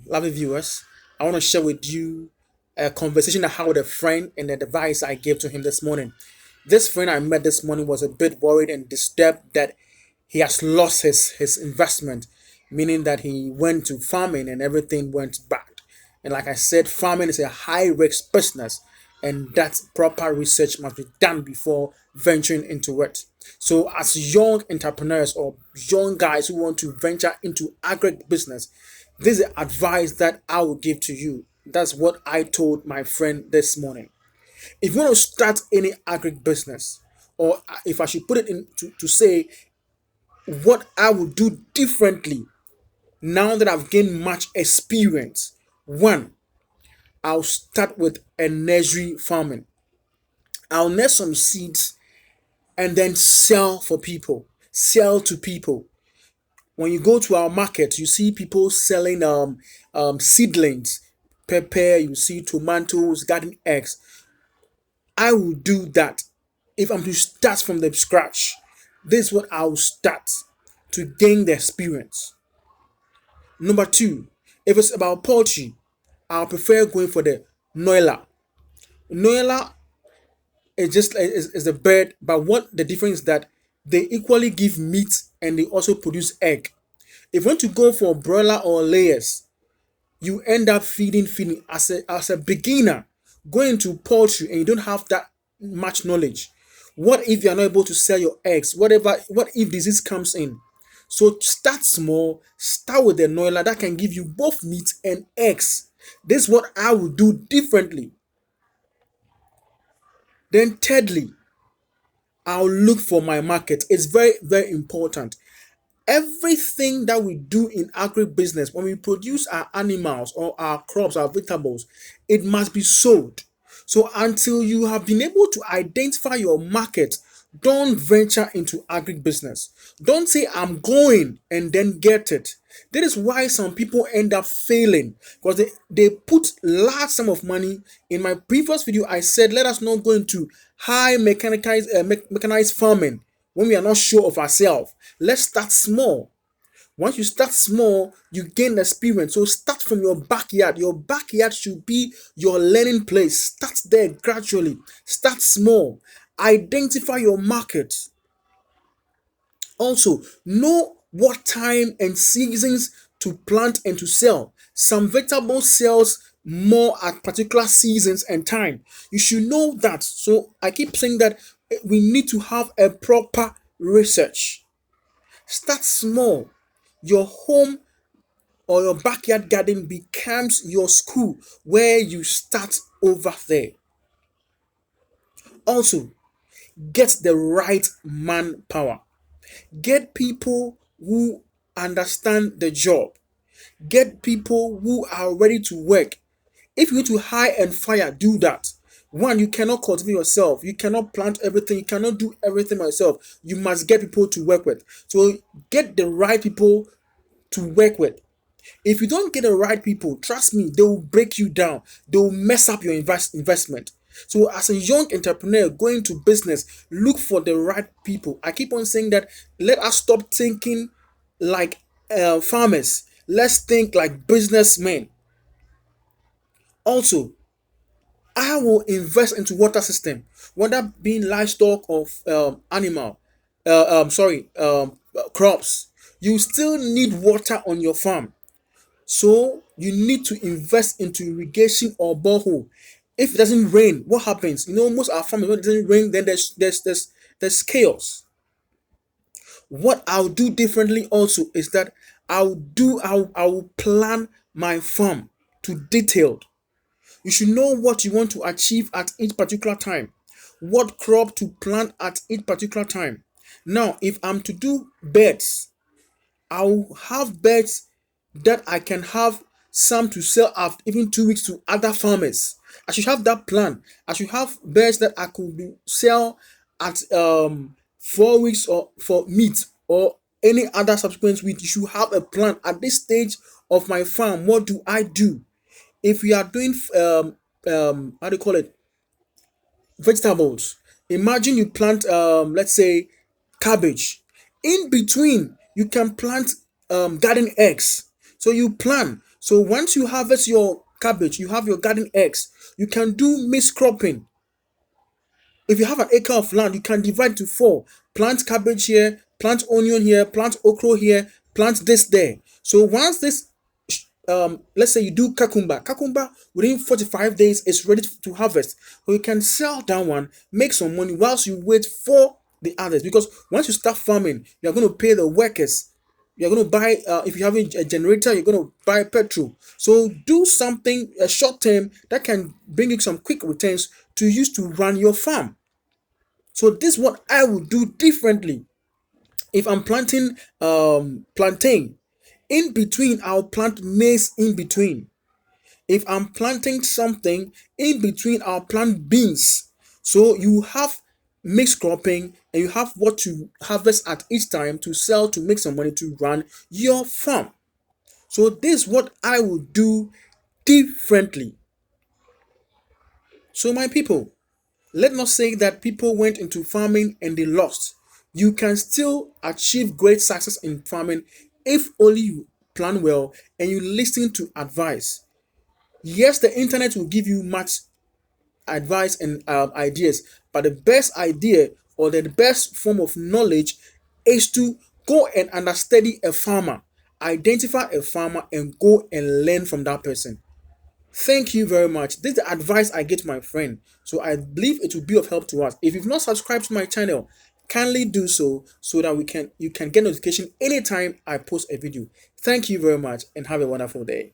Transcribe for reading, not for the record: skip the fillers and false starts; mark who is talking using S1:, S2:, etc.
S1: Lovely viewers, I want to share with you a conversation I had with a friend and the advice I gave to him this morning. This friend I met this morning was a bit worried and disturbed that he has lost his investment, meaning that he went to farming and everything went bad. And like I said, farming is a high risk business, and that proper research must be done before venturing into it. So, as young entrepreneurs or young guys who want to venture into agribusiness, this is the advice that I will give to you. That's what I told my friend this morning. If you want to start any agribusiness, or if I should put it in to say what I would do differently now that I've gained much experience. One, I'll start with a nursery farming. I'll nurse some seeds and then sell for people, sell to people. When you go to our market, you see people selling seedlings, pepper, you see tomatoes, garden eggs. I will do that if I'm to start from the scratch. This is what I'll start to gain the experience. Number two, if it's about poultry, I'll prefer going for the noila. Noila is a bird, but what the difference is that they equally give meat and they also produce egg. If you want to go for broiler or layers, you end up feeding as a beginner going into poultry and you don't have that much knowledge. What if you are not able to sell your eggs? What if disease comes in? So start small, start with the noila that can give you both meat and eggs. This is what I would do differently. Then thirdly, I'll look for my market. It's very, very important. Everything that we do in agribusiness, when we produce our animals or our crops, our vegetables, it must be sold. So until you have been able to identify your market, don't venture into agribusiness. Don't say I'm going and then get it. That is why some people end up failing because they put large sum of money. In my previous video, I said let us not go into high mechanized farming when we are not sure of ourselves. Let's start small. Once you start small, you gain experience. So start from your backyard. Your backyard should be your learning place. Start there gradually. Start small. Identify your market. Also, know what time and seasons to plant and to sell. Some vegetables sells more at particular seasons and time. You should know that. So I keep saying that we need to have a proper research. Start small. Your home or your backyard garden becomes your school where you start over there. Also, get the right manpower. Get people who understand the job. Get people who are ready to work. If you need to hire and fire, do that. One, you cannot cultivate yourself. You cannot plant everything. You cannot do everything yourself. You must get people to work with. So get the right people to work with. If you don't get the right people, trust me, they will break you down. They will mess up your investment. So as a young entrepreneur going to business, look for the right people. I keep on saying that let us stop thinking like farmers. Let's think like businessmen. Also, I will invest into water system, whether being livestock or animal. Crops. You still need water on your farm. So you need to invest into irrigation or borehole. If it doesn't rain, what happens? Most of our farmers when it doesn't rain, then there's chaos. What I'll do differently also is that I will plan my farm to detailed. You should know what you want to achieve at each particular time, what crop to plant at each particular time. Now, if I'm to do beds, I'll have beds that I can have some to sell after even 2 weeks to other farmers. I should have that plan. I should have birds that I could sell at 4 weeks or for meat or any other subsequent week. You should have a plan at this stage of my farm. What do I do? If we are doing how do you call it, vegetables, imagine you plant let's say cabbage. In between, you can plant garden eggs. So you plan. So once you harvest your cabbage, you have your garden eggs, you can do mixed cropping. If you have an acre of land, you can divide to four. Plant cabbage here, plant onion here, plant okra here, plant this there. So once this, let's say you do cucumber within 45 days is ready to harvest. So you can sell that one, make some money whilst you wait for the others. Because once you start farming, you're going to pay the workers. You're going to buy, if you have a generator, you're going to buy petrol. So do something short term that can bring you some quick returns to use to run your farm. So this is what I would do differently. If I'm planting plantain, in between I'll plant maize in between. If I'm planting something in between, I'll plant beans. So you have mixed cropping and you have what to harvest at each time to sell to make some money to run your farm. So this is what I would do differently. So my people, let not say that people went into farming and they lost. You can still achieve great success in farming if only you plan well and you listen to advice. Yes, the internet will give you much advice and ideas, but the best idea or the best form of knowledge is to go and understudy a farmer, identify a farmer, and go and learn from that person. Thank you very much. This is the advice I get to my friend. So I believe it will be of help to us. If you've not subscribed to my channel, kindly do so that you can get notification anytime I post a video. Thank you very much and have a wonderful day.